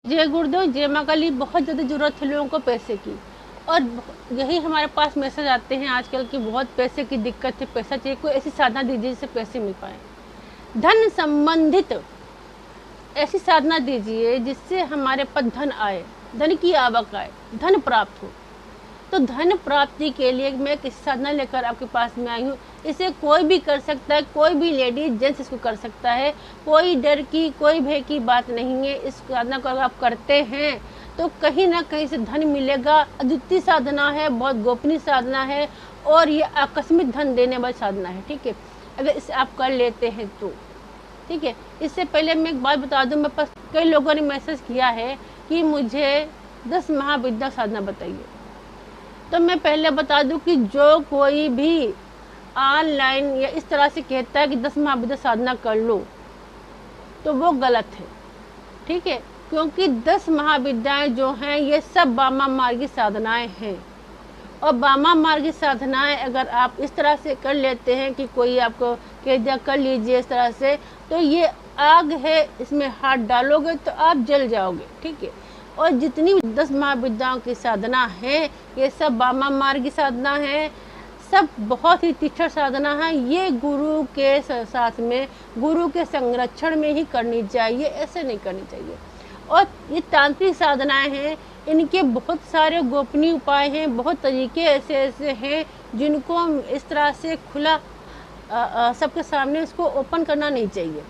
जय गुरुदेव, जय माँ काली। बहुत ज़्यादा ज़रूरत है लोगों को पैसे की, और यही हमारे पास मैसेज आते हैं आजकल की बहुत पैसे की दिक्कत है, पैसा चाहिए, कोई ऐसी साधना दीजिए जिससे पैसे मिल पाए। धन संबंधित ऐसी साधना दीजिए जिससे हमारे पास धन आए, धन की आवक आए, धन प्राप्त हो। तो धन प्राप्ति के लिए मैं किसी साधना लेकर आपके पास में आई हूँ। इसे कोई भी कर सकता है, कोई भी लेडीज जेंट्स इसको कर सकता है। कोई डर की, कोई भय की बात नहीं है। इस साधना को अगर आप करते हैं तो कहीं ना कहीं से धन मिलेगा। अद्वितीय साधना है, बहुत गोपनीय साधना है, और ये आकस्मिक धन देने वाली साधना है। ठीक है, अगर इसे आप कर लेते हैं तो ठीक है। इससे पहले मैं एक बात बता दूं, मेरे पास कई लोगों ने मैसेज किया है कि मुझे 10 महाविद्या साधना बताइए। तो मैं पहले बता दूं कि जो कोई भी ऑनलाइन या इस तरह से कहता है कि 10 महाविद्या साधना कर लो, तो वो गलत है। ठीक है, क्योंकि 10 महाविद्याएं जो हैं ये सब वामा मार्गी साधनाएं हैं। और वामा मार्गी साधनाएं अगर आप इस तरह से कर लेते हैं कि कोई आपको कह दिया कर लीजिए इस तरह से, तो ये आग है, इसमें हाथ डालोगे तो आप जल जाओगे। ठीक है, और जितनी 10 महाविद्याओं की साधना है ये सब वामा मार्गी साधना है, सब बहुत ही तीक्ष्ण साधना है। ये गुरु के साथ में, गुरु के संरक्षण में ही करनी चाहिए, ऐसे नहीं करनी चाहिए। और ये तांत्रिक साधनाएं हैं, इनके बहुत सारे गोपनीय उपाय हैं, बहुत तरीके ऐसे ऐसे हैं जिनको इस तरह से खुला सबके सामने इसको ओपन करना नहीं चाहिए।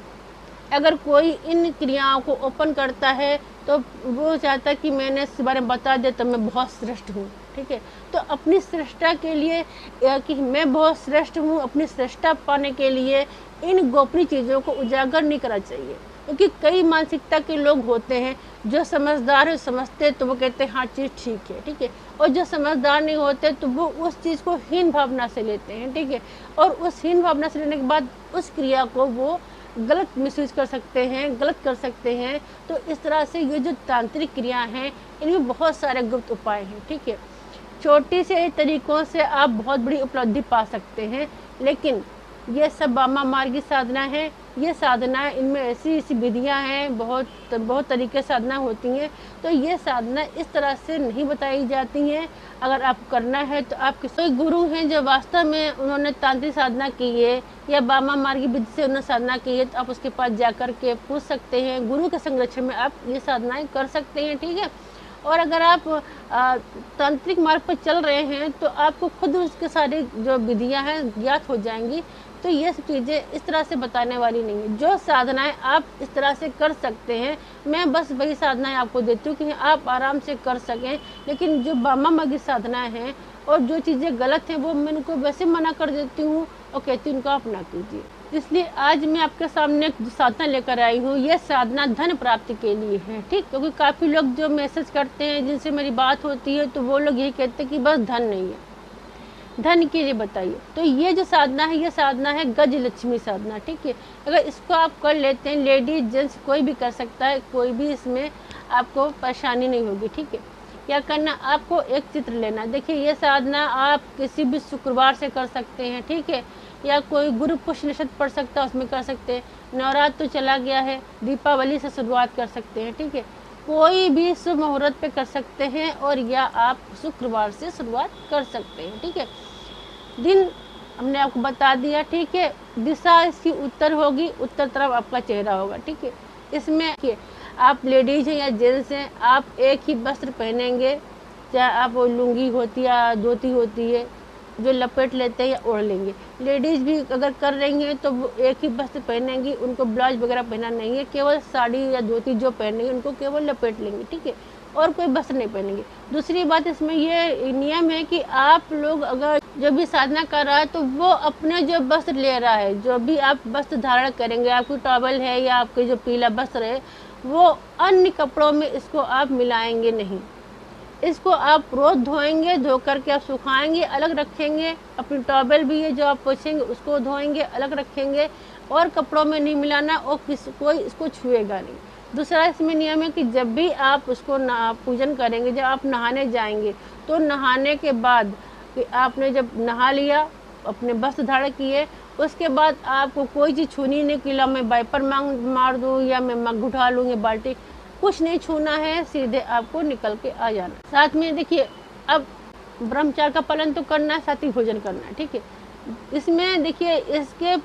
अगर कोई इन क्रियाओं को ओपन करता है तो वो चाहता है कि मैंने इस बारे में बता दे तो मैं बहुत श्रेष्ठ हूँ। ठीक है, तो अपनी श्रेष्ठता के लिए कि मैं बहुत श्रेष्ठ हूँ, अपनी श्रेष्ठता पाने के लिए इन गोपनीय चीज़ों को उजागर नहीं करना चाहिए। क्योंकि कई मानसिकता के लोग होते हैं जो समझदार है, समझते तो वो कहते हैं हाँ चीज़ ठीक है। ठीक है, और जो समझदार नहीं होते तो वो उस चीज़ को हीन भावना से लेते हैं। ठीक है, और उस हीन भावना से लेने के बाद उस क्रिया को वो गलत मिसयूज कर सकते हैं, गलत कर सकते हैं। तो इस तरह से ये जो तांत्रिक क्रिया हैं इनमें बहुत सारे गुप्त उपाय हैं। ठीक है, छोटी से तरीकों से आप बहुत बड़ी उपलब्धि पा सकते हैं, लेकिन ये सब वामा मार्गी साधना है। ये साधना, इनमें ऐसी ऐसी विधियां हैं, बहुत तरीके से साधना होती हैं। तो ये साधना इस तरह से नहीं बताई जाती हैं। अगर आप करना है तो आप किसी गुरु हैं जो वास्तव में उन्होंने तांत्रिक साधना की है या वामा मार्गी विधि से उन्होंने साधना की है, तो आप उसके पास जाकर के पूछ सकते हैं। गुरु के संरक्षण में आप ये साधनाएँ कर सकते हैं। ठीक है, और अगर आप तांत्रिक मार्ग पर चल रहे हैं तो आपको खुद उसके सारी जो विधियां हैं ज्ञात हो जाएंगी। तो ये सब चीज़ें इस तरह से बताने वाली नहीं है। जो साधनाएं आप इस तरह से कर सकते हैं, मैं बस वही साधनाएं आपको देती हूँ कि आप आराम से कर सकें। लेकिन जो वामा मार्गी साधनाएं हैं और जो चीज़ें गलत हैं वो मैं उनको वैसे मना कर देती हूँ और कहती हूँ उनको आप ना कीजिए। इसलिए आज मैं आपके सामने एक साधना लेकर आई हूँ। ये साधना धन प्राप्ति के लिए है। ठीक, क्योंकि काफ़ी लोग जो मैसेज करते हैं जिनसे मेरी बात होती है तो वो लोग यही कहते हैं कि बस धन नहीं है, धन के लिए बताइए। तो ये जो साधना है ये साधना है गजलक्ष्मी साधना। ठीक है, अगर इसको आप कर लेते हैं, लेडीज जेंट्स कोई भी कर सकता है, कोई भी इसमें आपको परेशानी नहीं होगी। ठीक है, क्या करना, आपको एक चित्र लेना। देखिए ये साधना आप किसी भी शुक्रवार से कर सकते हैं। ठीक है, या कोई गुरु पुष्य नक्षत्र पढ़ सकता है उसमें कर सकते हैं। नवरात्र तो चला गया है, दीपावली से शुरुआत कर सकते हैं। ठीक है, कोई भी शुभ मुहूर्त पे कर सकते हैं, और या आप शुक्रवार से शुरुआत कर सकते हैं। ठीक है, दिन हमने आपको बता दिया। ठीक है, दिशा इसकी उत्तर होगी, उत्तर तरफ आपका चेहरा होगा। ठीक है, इसमें आप लेडीज हैं या जेंट्स हैं, आप एक ही वस्त्र पहनेंगे, चाहे आप लुंगी होती है या धोती होती है जो लपेट लेते हैं या ओढ़ लेंगे। लेडीज़ भी अगर कर रही हैं तो वो एक ही वस्त्र पहनेंगी, उनको ब्लाउज वगैरह पहनना नहीं है, केवल साड़ी या धोती जो पहनेंगे उनको केवल लपेट लेंगे। ठीक है, और कोई वस्त्र नहीं पहनेंगे। दूसरी बात इसमें ये नियम है कि आप लोग अगर जो भी साधना कर रहा है तो वो अपने जो वस्त्र ले रहा है, जो भी आप वस्त्र धारण करेंगे, आपकी टॉवल है या आपके जो पीला वस्त्र है, वो अन्य कपड़ों में इसको आप मिलाएंगे नहीं। इसको आप रोज़ धोएंगे, धो करके आप सुखाएंगे, अलग रखेंगे। अपनी टॉवल भी है जो आप पोछेंगे उसको धोएंगे, अलग रखेंगे, और कपड़ों में नहीं मिलाना, और कोई इसको छुएगा नहीं। दूसरा इसमें नियम है कि जब भी आप उसको पूजन करेंगे, जब आप नहाने जाएंगे तो नहाने के बाद कि आपने जब नहा लिया, अपने वस्त्र धारण किए, उसके बाद आपको कोई चीज़ छूनी नहीं कि ला मैं वाइपर मार दूँ या मैं मग उठा लूँ या बाल्टी, कुछ नहीं छूना है, सीधे आपको निकल के आ जाना। साथ में देखिए, अब ब्रह्मचार्य का पालन तो करना है, साथ ही भोजन करना है, ठीक है। इसमें देखिए, इसके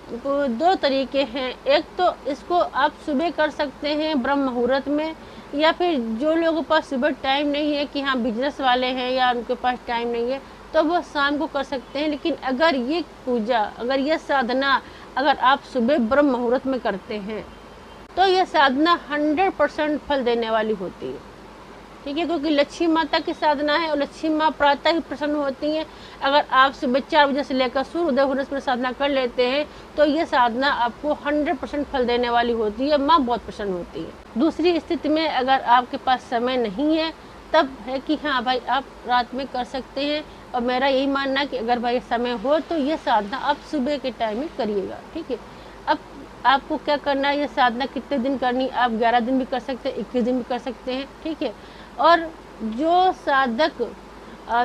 दो तरीके हैं। एक तो इसको आप सुबह कर सकते हैं ब्रह्म मुहूर्त में, या फिर जो लोगों के पास सुबह टाइम नहीं है, कि हाँ बिजनेस वाले हैं या उनके पास टाइम नहीं है, तो वो शाम को कर सकते हैं। लेकिन अगर ये पूजा, अगर ये साधना अगर आप सुबह ब्रह्म मुहूर्त में करते हैं, तो ये साधना 100% फल देने वाली होती है, ठीक है। क्योंकि लक्ष्मी माता की साधना है और लक्ष्मी माँ प्रातः ही प्रसन्न होती हैं। अगर आप सुबह 4 बजे से लेकर सूर्य उदय होने से साधना कर लेते हैं, तो ये साधना आपको 100% फल देने वाली होती है, माँ बहुत प्रसन्न होती है। दूसरी स्थिति में अगर आपके पास समय नहीं है, तब है कि हाँ भाई आप रात में कर सकते हैं। और मेरा यही मानना है कि अगर भाई समय हो तो ये साधना आप सुबह के टाइम में करिएगा, ठीक है। अब आपको क्या करना है, ये साधना कितने दिन करनी, आप 11 दिन भी कर सकते हैं, 21 दिन भी कर सकते हैं, ठीक है। और जो साधक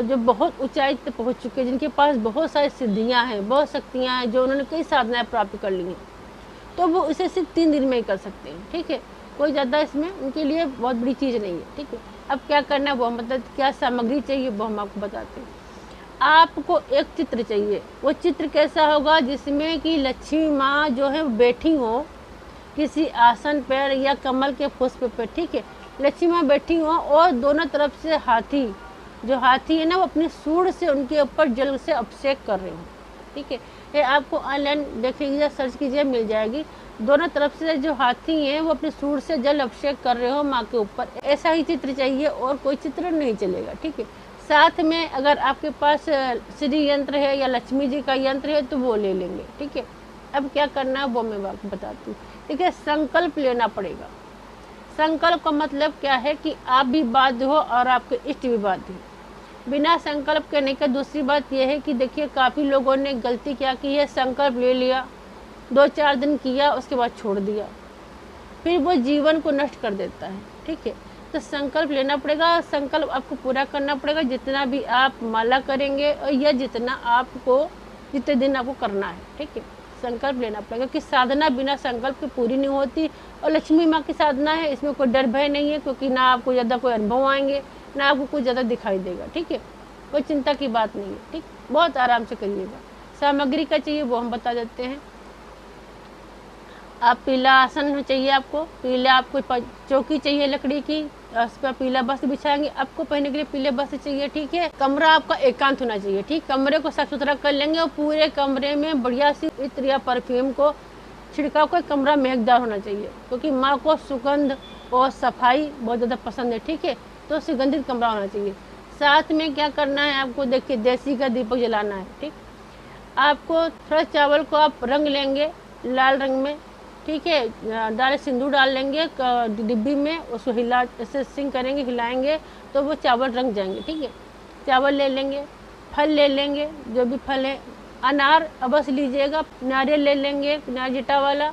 जो बहुत ऊंचाई तक पहुंच चुके हैं, जिनके पास बहुत सारी सिद्धियां हैं, बहुत शक्तियां हैं, जो उन्होंने कई साधनाएं प्राप्त कर ली हैं, तो वो इसे सिर्फ 3 दिन में ही कर सकते हैं, ठीक है। कोई ज़्यादा इसमें उनके लिए बहुत बड़ी चीज़ नहीं है, ठीक है। अब क्या करना है वो मतलब क्या सामग्री चाहिए वो हम आपको बताते हैं। आपको एक चित्र चाहिए। वो चित्र कैसा होगा, जिसमें कि लक्ष्मी माँ जो है बैठी हो किसी आसन पर या कमल के पुष्प पर, ठीक है। लक्ष्मी माँ बैठी हो और दोनों तरफ से हाथी, जो हाथी है ना, वो अपनी सूंड से उनके ऊपर जल से अभिषेक कर रहे हो, ठीक है। ये आपको ऑनलाइन देख लीजिए, सर्च कीजिए, मिल जाएगी। दोनों तरफ से जो हाथी हैं वो अपनी सूंड से जल अभिषेक कर रहे हो माँ के ऊपर, ऐसा ही चित्र चाहिए, और कोई चित्र नहीं चलेगा, ठीक है। साथ में अगर आपके पास श्री यंत्र है या लक्ष्मी जी का यंत्र है तो वो ले लेंगे, ठीक है। अब क्या करना है वो मैं आपको बताती हूँ। देखिए, संकल्प लेना पड़ेगा। संकल्प का मतलब क्या है कि आप भी बाध्य हो और आपके इष्ट भी बाध्य हो। बिना संकल्प करने का दूसरी बात यह है कि देखिए, काफ़ी लोगों ने गलती क्या की है, संकल्प ले लिया, 2-4 दिन किया, उसके बाद छोड़ दिया, फिर वो जीवन को नष्ट कर देता है, ठीक है। तो संकल्प लेना पड़ेगा, संकल्प आपको पूरा करना पड़ेगा, जितना भी आप माला करेंगे और या जितने दिन आपको करना है, ठीक है। संकल्प लेना पड़ेगा कि साधना बिना संकल्प के पूरी नहीं होती। और लक्ष्मी माँ की साधना है, इसमें कोई डर भय नहीं है, क्योंकि ना आपको ज़्यादा कोई अनुभव आएंगे, ना आपको कुछ ज़्यादा दिखाई देगा, ठीक है। कोई चिंता की बात नहीं है, ठीक। बहुत आराम से करिएगा। सामग्री का चाहिए वो हम बता देते हैं। आप पीला आसन चाहिए, आपको पीला, आपको चौकी चाहिए लकड़ी की, उस पर पीला वस्त्र बिछाएंगे। आपको पहनने के लिए पीले वस्त्र चाहिए, ठीक है। कमरा आपका एकांत होना चाहिए, ठीक। कमरे को साफ सुथरा कर लेंगे और पूरे कमरे में बढ़िया सी इत्र या परफ्यूम को छिड़काव कर कमरा महकदार होना चाहिए, क्योंकि माँ को सुगंध और सफाई बहुत ज़्यादा पसंद है, ठीक है। तो सुगंधित कमरा होना चाहिए। साथ में क्या करना है आपको, देखिए, देसी का दीपक जलाना है, ठीक। आपको थोड़ा चावल को आप रंग लेंगे लाल रंग में, ठीक है। डाले सिंदूर डाल लेंगे डिब्बी में, उसको हिला ऐसे सिंग करेंगे, हिलाएंगे तो वो चावल रंग जाएंगे, ठीक है। चावल ले लेंगे, फल ले लेंगे, जो भी फल है, अनार अवश्य लीजिएगा, नारियल ले लेंगे, नारियल वाला,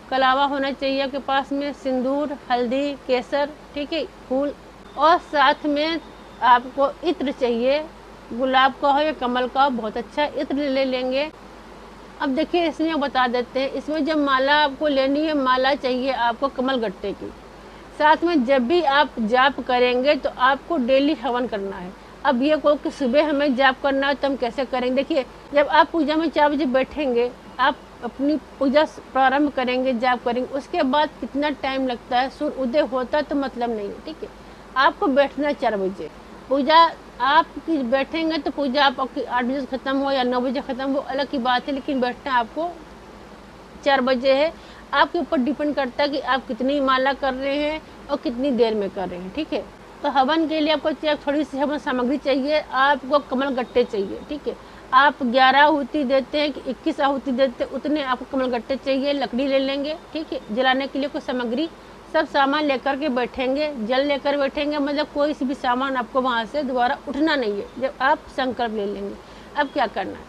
कलावा होना चाहिए आपके पास में, सिंदूर, हल्दी, केसर, ठीक है, फूल। और साथ में आपको इत्र चाहिए, गुलाब का हो या कमल का हो, बहुत अच्छा इत्र ले लेंगे। अब देखिए, इसमें बता देते हैं, इसमें जब माला आपको लेनी है, माला चाहिए आपको कमल गट्टे की। साथ में जब भी आप जाप करेंगे तो आपको डेली हवन करना है। अब ये को कि सुबह हमें जाप करना है तो हम कैसे करेंगे, देखिए, जब आप पूजा में 4 बजे बैठेंगे, आप अपनी पूजा प्रारंभ करेंगे, जाप करेंगे, उसके बाद कितना टाइम लगता है, सूर्य उदय होता है तो मतलब नहीं है, ठीक है। आपको बैठना 4 बजे, पूजा आपकी बैठेंगे तो पूजा आपकी 8 बजे से ख़त्म हो या 9 बजे ख़त्म हो, अलग की बात है, लेकिन बैठना आपको 4 बजे है। आपके ऊपर डिपेंड करता है कि आप कितनी माला कर रहे हैं और कितनी देर में कर रहे हैं, ठीक है। तो हवन के लिए आपको थोड़ी सी हवन सामग्री चाहिए, आपको कमल गट्टे चाहिए, ठीक है। आप 11 आहुति देते हैं कि 21 आहुति देते हैं, उतने आपको कमल गट्टे चाहिए। लकड़ी ले लेंगे, ठीक है। जलाने के लिए कोई सामग्री, सब सामान लेकर के बैठेंगे, जल लेकर बैठेंगे, मतलब कोई भी सामान आपको वहाँ से दोबारा उठना नहीं है जब आप संकल्प ले लेंगे। अब क्या करना है,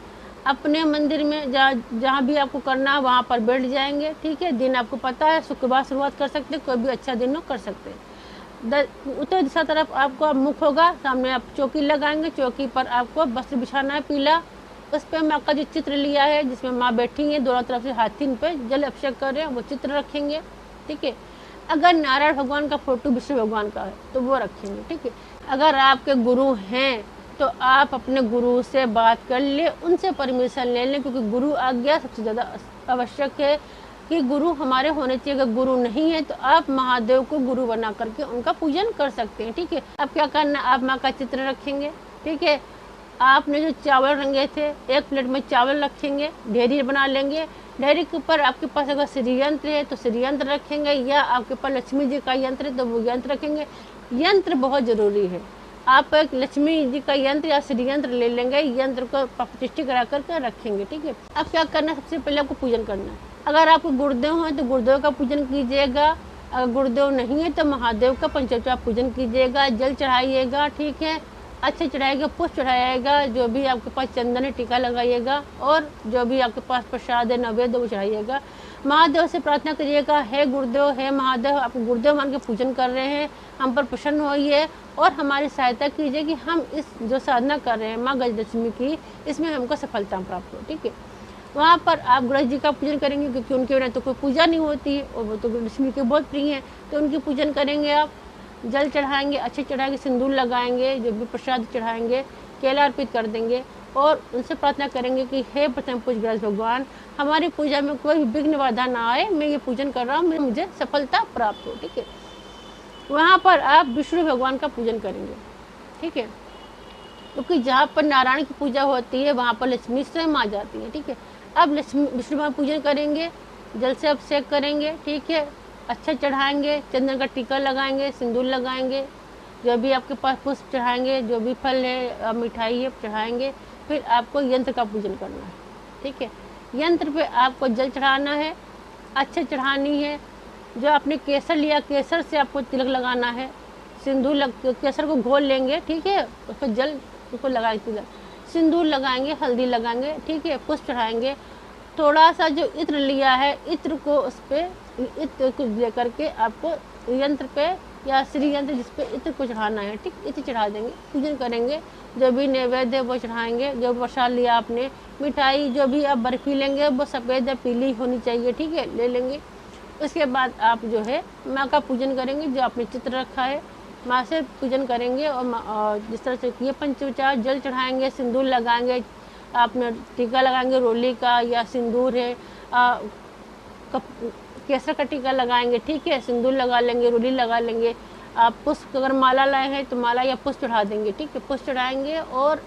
अपने मंदिर में जहाँ भी आपको करना है वहाँ पर बैठ जाएंगे, ठीक है। दिन आपको पता है, शुक्रवार शुरुआत कर सकते हैं, कोई भी अच्छा दिन हो कर सकते हैं। उत्तर दिशा तरफ आपको मुख होगा, सामने आप चौकी लगाएंगे, चौकी पर आपको वस्त्र बिछाना है पीला, उस पर माँ का जो चित्र लिया है जिसमें माँ बैठी है, दोनों तरफ से हाथी पे जल अभिषेक कर रहे हैं, वो चित्र रखेंगे, ठीक है। अगर नारायण भगवान का फोटो विष्णु भगवान का है तो वो रखेंगे, ठीक है। अगर आपके गुरु हैं तो आप अपने गुरु से बात कर ले, उनसे परमिशन ले लें, क्योंकि गुरु आज्ञा सबसे ज़्यादा आवश्यक है कि गुरु हमारे होने चाहिए। अगर गुरु नहीं है तो आप महादेव को गुरु बना करके उनका पूजन कर सकते हैं, ठीक है। अब क्या करना, आप माँ का चित्र रखेंगे, ठीक है। आपने जो चावल रंगे थे, एक प्लेट में चावल रखेंगे, ढेरी बना लेंगे। ढेरी के ऊपर आपके पास अगर श्री यंत्र है तो श्री यंत्र रखेंगे, या आपके पास लक्ष्मी जी का यंत्र है तो वो यंत्र रखेंगे। यंत्र बहुत ज़रूरी है। आप एक लक्ष्मी जी का यंत्र या श्री यंत्र ले लेंगे, यंत्र को प्रतिष्ठित करा करके रखेंगे, ठीक है। अब क्या करना है, सबसे पहले आपको पूजन करना है। अगर आपको गुरुदेव हैं तो गुरुदेव का पूजन कीजिएगा, अगर गुरुदेव नहीं है तो महादेव का पंचोपचार पूजन कीजिएगा, जल चढ़ाइएगा, ठीक है। अच्छे चढ़ाइएगा, पुष्प चढ़ाइएगा, जो भी आपके पास चंदन है टीका लगाइएगा, और जो भी आपके पास प्रसाद है नैवेद्य वो चढ़ाइएगा। महादेव से प्रार्थना करिएगा, हे गुरुदेव, हे महादेव, आप गुरुदेव मान के पूजन कर रहे हैं, हम पर प्रसन्न होइए और हमारी सहायता कीजिए कि हम इस जो साधना कर रहे हैं माँ गजलक्ष्मी की, इसमें हमको सफलता प्राप्त हो, ठीक है। वहाँ पर आप गणेश जी का पूजन करेंगे, क्योंकि उनके बिना तो कोई पूजा नहीं होती है, और वो तो लक्ष्मी के बहुत प्रिय हैं, तो उनकी पूजन करेंगे। आप जल चढ़ाएंगे, अच्छे चढ़ाएंगे, सिंदूर लगाएंगे, जो भी प्रसाद चढ़ाएंगे, केला अर्पित कर देंगे, और उनसे प्रार्थना करेंगे कि हे प्रथम पूज्य गणेश भगवान, हमारी पूजा में कोई भी विघ्न बाधा ना आए, मैं ये पूजन कर रहा हूँ, मुझे सफलता प्राप्त हो, ठीक है। वहाँ पर आप विष्णु भगवान का पूजन करेंगे, ठीक है, क्योंकि जहाँ पर नारायण की पूजा होती है वहाँ पर लक्ष्मी स्वयं आ जाती है, ठीक है। अब लक्ष्मी विष्णु भगवान पूजन करेंगे, जल से अभिषेक करेंगे, ठीक है, अच्छा चढ़ाएंगे, चंदन का टीका लगाएंगे, सिंदूर लगाएंगे, जो भी आपके पास पुष्प चढ़ाएंगे, जो भी फल है मिठाई है चढ़ाएंगे। फिर आपको यंत्र का पूजन करना है, ठीक है। यंत्र पे आपको जल चढ़ाना है, अच्छे चढ़ानी है। जो आपने केसर लिया, केसर से आपको तिलक लगाना है, सिंदूर केसर को घोल लेंगे, ठीक है, उसको जल उसको लगाएंगे, तिलक सिंदूर लगाएंगे, हल्दी लगाएंगे, ठीक है, पुष्प चढ़ाएंगे। थोड़ा सा जो इत्र लिया है, इत्र को उस पर इत्र को लेकर के आपको यंत्र पे या श्री यंत्र जिस पे इत्र को चढ़ाना है, ठीक, इत्र चढ़ा देंगे, पूजन करेंगे। जो भी नैवेद्य है वो चढ़ाएंगे, जो प्रसाद लिया आपने, मिठाई जो भी आप बर्फी लेंगे वो सफ़ेद या पीली होनी चाहिए, ठीक है, ले लेंगे। उसके बाद आप जो है माँ का पूजन करेंगे, जो आपने चित्र रखा है माँ से पूजन करेंगे, और जिस तरह से ये पंचोपचार जल चढ़ाएंगे, सिंदूर लगाएंगे, आपने टीका लगाएंगे रोली का या सिंदूर है, केसर का टीका लगाएंगे, ठीक है, सिंदूर लगा लेंगे, रोली लगा लेंगे। आप पुष्प अगर माला लाए हैं तो माला या पुष्प चढ़ा देंगे, ठीक है, पुष्प चढ़ाएंगे। और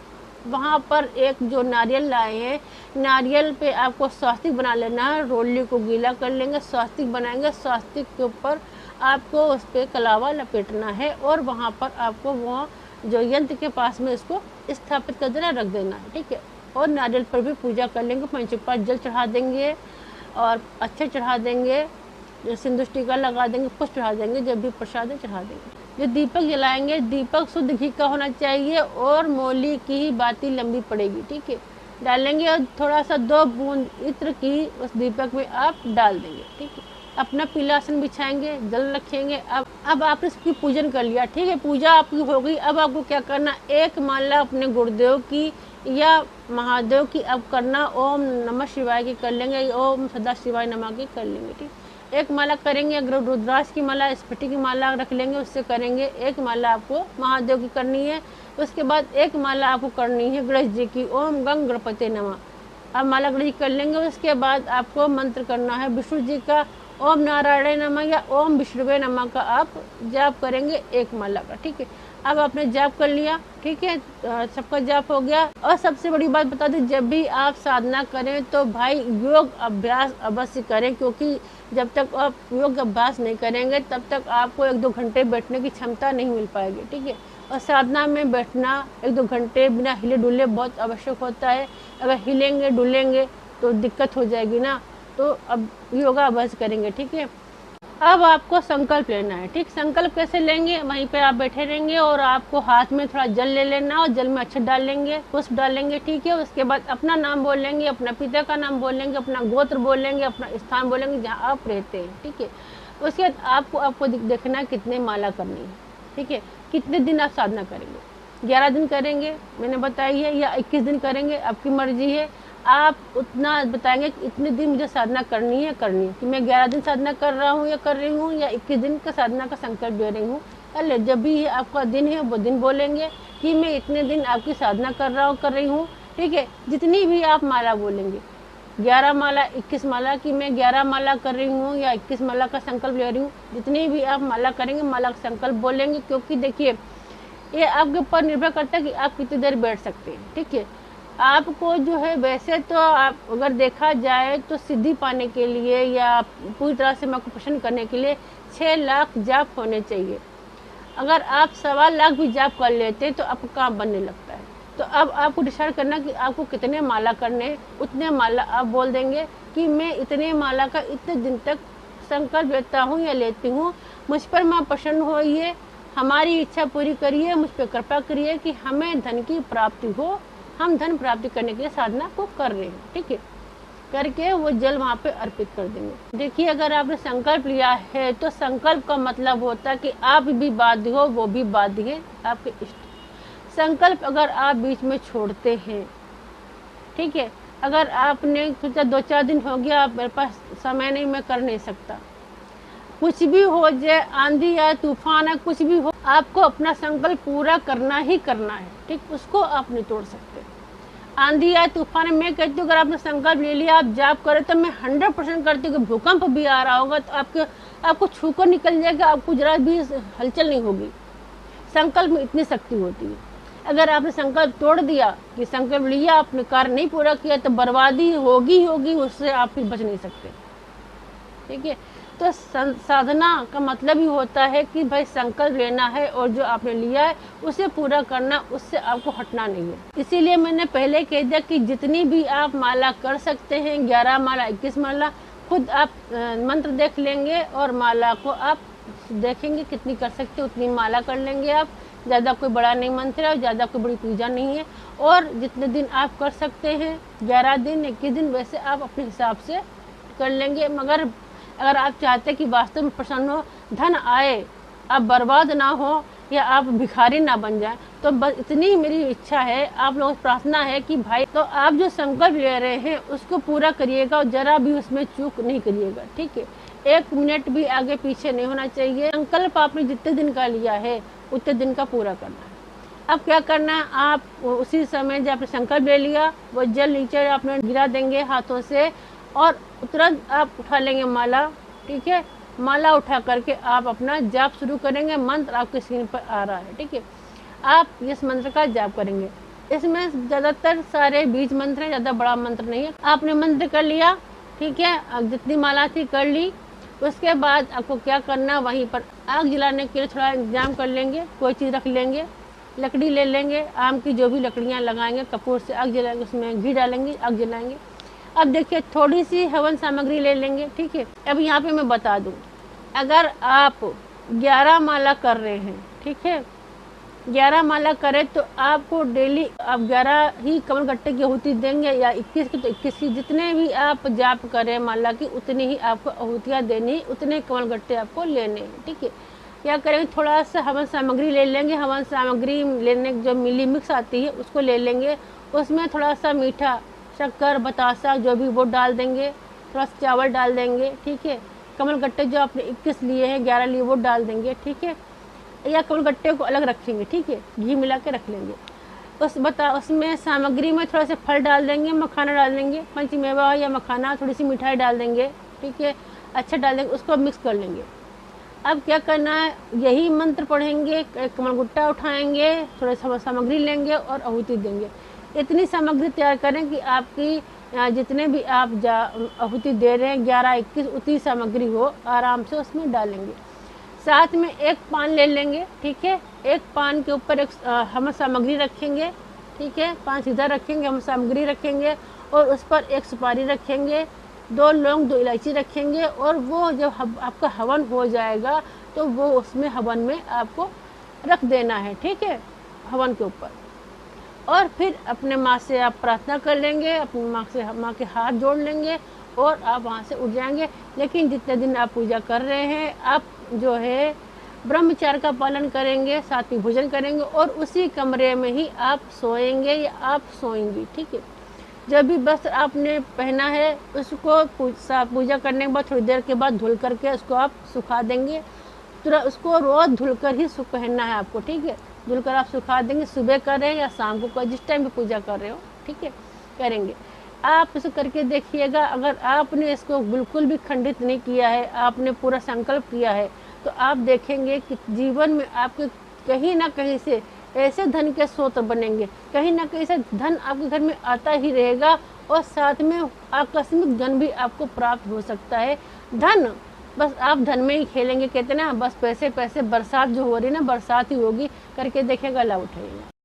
वहाँ पर एक जो नारियल लाए हैं, नारियल पे आपको स्वास्तिक बना लेना है, रोली को गीला कर लेंगे, स्वास्तिक बनाएंगे, स्वास्तिक के ऊपर आपको उस पर कलावा लपेटना है, और वहाँ पर आपको वहाँ जो यंत्र के पास में इसको स्थापित कर देना, रख देना है, ठीक है। और नारियल पर भी पूजा कर लेंगे, पंचोपचार जल चढ़ा देंगे और अच्छे चढ़ा देंगे, सिंदूर टीका लगा देंगे, पुष्प चढ़ा देंगे, जब भी प्रसाद चढ़ा देंगे। जो दीपक जलाएंगे, दीपक शुद्ध घी का होना चाहिए और मौली की ही बाती लंबी पड़ेगी, ठीक है, डालेंगे। और थोड़ा सा 2 बूंद इत्र की उस दीपक में आप डाल देंगे, ठीक है। अपना पीला आसन बिछाएंगे, जल रखेंगे। अब आपने इसकी पूजन कर लिया, ठीक है, पूजा आपकी हो गई। अब आपको क्या करना, एक माला अपने गुरुदेव की या महादेव की अब करना, ओम नमः शिवाय की कर लेंगे, ओम सदा शिवाय नमः की कर लेंगे, ठीक। एक माला करेंगे, अगर रुद्राक्ष की माला, स्फटिक की माला रख लेंगे, उससे करेंगे। एक माला आपको महादेव की करनी है। उसके बाद एक माला आपको करनी है गणेश जी की, ओम गंग गणपति नमः। अब माला गणेश जी कर लेंगे। उसके बाद आपको मंत्र करना है विष्णु जी का, ओम नारायण नमः या ओम विष्णुवे नमः का आप जाप करेंगे एक माला का, ठीक है। अब आपने जाप कर लिया, ठीक है, सबका जाप हो गया। और सबसे बड़ी बात बता दूं, जब भी आप साधना करें तो भाई योग अभ्यास अवश्य करें, क्योंकि जब तक आप योग अभ्यास नहीं करेंगे तब तक आपको 1-2 घंटे बैठने की क्षमता नहीं मिल पाएगी, ठीक है। और साधना में बैठना 1-2 घंटे बिना हिले डुले बहुत आवश्यक होता है। अगर हिलेंगे डुलेंगे तो दिक्कत हो जाएगी ना, तो अब योगा अभ्यास करेंगे, ठीक है। अब आपको संकल्प लेना है, ठीक। संकल्प कैसे लेंगे, वहीं पे आप बैठे रहेंगे और आपको हाथ में थोड़ा जल ले लेना और जल में अक्षत डाल लेंगे, पुष्प डाल लेंगे, ठीक है। उसके बाद अपना नाम बोल लेंगे, अपना पिता का नाम बोल लेंगे, अपना गोत्र बोल लेंगे, अपना स्थान बोलेंगे जहाँ आप रहते हैं, ठीक है। उसके बाद आपको देखना है कितने माला करनी है, ठीक है, कितने दिन आप साधना करेंगे। 11 दिन करेंगे मैंने बताई है, या 21 दिन करेंगे, आपकी मर्जी है। आप उतना बताएंगे कि इतने दिन मुझे साधना करनी है कि मैं 11 दिन साधना कर रहा हूँ या कर रही हूँ, या 21 दिन का साधना का संकल्प ले रही हूँ। अरे जब भी आपका दिन है वो दिन बोलेंगे कि मैं इतने दिन आपकी साधना कर रहा हूँ, कर रही हूँ, ठीक है। जितनी भी आप माला बोलेंगे, 11 माला 21 माला की मैं 11 माला कर रही हूँ या 21 माला का संकल्प ले रही हूँ, जितनी भी आप माला करेंगे माला का संकल्प बोलेंगे। क्योंकि देखिए ये आपके ऊपर निर्भर करता है कि आप कितनी देर बैठ सकते हैं, ठीक है। आपको जो है वैसे तो आप अगर देखा जाए तो सिद्धि पाने के लिए या पूरी तरह से माँ को प्रसन्न करने के लिए 6 लाख जाप होने चाहिए। अगर आप 1.25 लाख भी जाप कर लेते तो आपको काम बनने लगता है। तो अब आपको डिसाइड करना कि आपको कितने माला करने हैं, उतने माला आप बोल देंगे कि मैं इतने माला का इतने दिन तक संकल्प लेता हूँ या लेती हूँ, मुझ पर माँ प्रसन्न होइए, हमारी इच्छा पूरी करिए, मुझ पर कृपा करिए कि हमें धन की प्राप्ति हो, हम धन प्राप्ति करने के लिए साधना को कर रहे हैं, ठीक है। करके वो जल वहाँ पे अर्पित कर देंगे। देखिए अगर आपने संकल्प लिया है तो संकल्प का मतलब होता है कि आप भी बाध्य हो, वो भी बाध्य है, आपके इष्ट। संकल्प अगर आप बीच में छोड़ते हैं, ठीक है, अगर आपने सोचा 2-4 दिन हो गया, आप मेरे पास समय नहीं, मैं कर नहीं सकता, कुछ भी हो जाए, आंधी या तूफान है, कुछ भी हो, आपको अपना संकल्प पूरा करना ही करना है, ठीक। उसको आप नहीं तोड़ सकते। आंधी या तूफान मैं कहती हूँ अगर आपने संकल्प ले लिया, आप जाप करें, तो मैं 100% करती हूँ कि भूकंप भी आ रहा होगा तो आपको छूकर निकल जाएगा, आपको जरा भी हलचल नहीं होगी। संकल्प में इतनी शक्ति होती है। अगर आपने संकल्प तोड़ दिया कि संकल्प लिया, आपने कार्य नहीं पूरा किया, तो बर्बादी होगी, उससे आप फिर बच नहीं सकते, ठीक है। तो साधना का मतलब ही होता है कि भाई संकल्प लेना है और जो आपने लिया है उसे पूरा करना, उससे आपको हटना नहीं है। इसीलिए मैंने पहले कह दिया कि जितनी भी आप माला कर सकते हैं, 11 माला 21 माला, खुद आप मंत्र देख लेंगे और माला को आप देखेंगे कितनी कर सकते, उतनी माला कर लेंगे आप। ज़्यादा कोई बड़ा नहीं मंत्र है, ज़्यादा कोई बड़ी पूजा नहीं है। और जितने दिन आप कर सकते हैं, 11 दिन 21 दिन, वैसे आप अपने हिसाब से कर लेंगे। मगर अगर आप चाहते कि वास्तव में प्रसन्न हो, धन आए, आप बर्बाद ना हो या आप भिखारी ना बन जाए, तो बस इतनी ही मेरी इच्छा है, आप लोगों से प्रार्थना है कि भाई तो आप जो संकल्प ले रहे हैं उसको पूरा करिएगा और जरा भी उसमें चूक नहीं करिएगा, ठीक है। 1 मिनट भी आगे पीछे नहीं होना चाहिए। संकल्प आपने जितने दिन का लिया है उतने दिन का पूरा करना है। अब क्या करना है, आप उसी समय जब आपने संकल्प ले लिया, वो जल नीचे आपने गिरा देंगे हाथों से और तुरंत आप उठा लेंगे माला, ठीक है। माला उठा करके आप अपना जाप शुरू करेंगे। मंत्र आपके स्क्रीन पर आ रहा है, ठीक है। आप इस मंत्र का जाप करेंगे। इसमें ज़्यादातर सारे बीज मंत्र हैं, ज़्यादा बड़ा मंत्र नहीं है। आपने मंत्र कर लिया, ठीक है, अब जितनी माला थी कर ली। उसके बाद आपको क्या करना, वहीं पर आग जलाने के लिए थोड़ा इंतजाम कर लेंगे, कोई चीज़ रख लेंगे, लकड़ी ले लेंगे, आम की जो भी लकड़ियाँ लगाएंगे, कपूर से आग जलाएंगे, उसमें घी डालेंगे, आग जलाएंगे। अब देखिए थोड़ी सी हवन सामग्री ले लेंगे, ठीक है। अब यहाँ पे मैं बता दूँ, अगर आप 11 माला कर रहे हैं, ठीक है, 11 माला करें तो आपको डेली आप 11 ही कमल गट्टे की आहुति देंगे या 21 की तो 21 की, जितने भी आप जाप करें माला की उतनी ही आपको आहुतियाँ देनी, उतने कमल गट्टे आपको लेने हैं, ठीक है। क्या करेंगे, थोड़ा सा हवन सामग्री ले लेंगे। हवन सामग्री लेने जो मिली मिक्स आती है उसको ले लेंगे। उसमें थोड़ा सा मीठा, शक्कर, बतासा जो भी वो डाल देंगे, थोड़ा सा चावल डाल देंगे, ठीक है। कमल गट्टे जो आपने 21 लिए हैं, 11 लिए, वो डाल देंगे, ठीक है। या कमल गट्टे को अलग रखेंगे, ठीक है, घी मिला के रख लेंगे। उसमें सामग्री में थोड़ा सा फल डाल देंगे, मखाना डाल देंगे, पंचमेवा या मखाना, थोड़ी सी मिठाई डाल देंगे, ठीक है, अच्छा डाल देंगे, उसको मिक्स कर लेंगे। अब क्या करना है, यही मंत्र पढ़ेंगे, एक कमल गुट्टा उठाएंगे, थोड़ा सा सामग्री लेंगे और आहुति देंगे। इतनी सामग्री तैयार करें कि आपकी जितने भी आप आहुति दे रहे हैं 11-21 उतनी सामग्री हो, आराम से उसमें डालेंगे। साथ में एक पान ले लेंगे, ठीक है, एक पान के ऊपर एक हम सामग्री रखेंगे, ठीक है, पान सीधा रखेंगे, हम सामग्री रखेंगे और उस पर एक सुपारी रखेंगे, 2 लौंग 2 इलायची रखेंगे। और वो जब आपका हवन हो जाएगा तो वो उसमें हवन में आपको रख देना है, ठीक है, हवन के ऊपर। और फिर अपने माँ से आप प्रार्थना कर लेंगे, अपनी माँ के हाथ जोड़ लेंगे और आप वहाँ से उठ जाएंगे। लेकिन जितने दिन आप पूजा कर रहे हैं, आप जो है ब्रह्मचर्य का पालन करेंगे, साथ में भोजन करेंगे और उसी कमरे में ही आप सोएंगे या आप सोएंगी, ठीक है। जब भी वस्त्र आपने पहना है उसको पूजा करने के बाद थोड़ी देर के बाद धुल करके उसको आप सुखा देंगे। तुरंत उसको रोज़ धुलकर ही पहनना है आपको, ठीक है। धुलकर आप सुखा देंगे, सुबह करें या शाम को करें, जिस टाइम पे पूजा कर रहे हो, ठीक है, करेंगे। आप इसे करके देखिएगा। अगर आपने इसको बिल्कुल भी खंडित नहीं किया है, आपने पूरा संकल्प किया है, तो आप देखेंगे कि जीवन में आपके कहीं ना कहीं से ऐसे धन के स्रोत बनेंगे, कहीं ना कहीं से धन आपके घर में आता ही रहेगा और साथ में आकस्मिक धन भी आपको प्राप्त हो सकता है। धन बस आप धन में ही खेलेंगे, कहते ना बस पैसे पैसे, बरसात जो हो रही है ना बरसात ही होगी, करके देखेगा, लाभ उठाइएगा।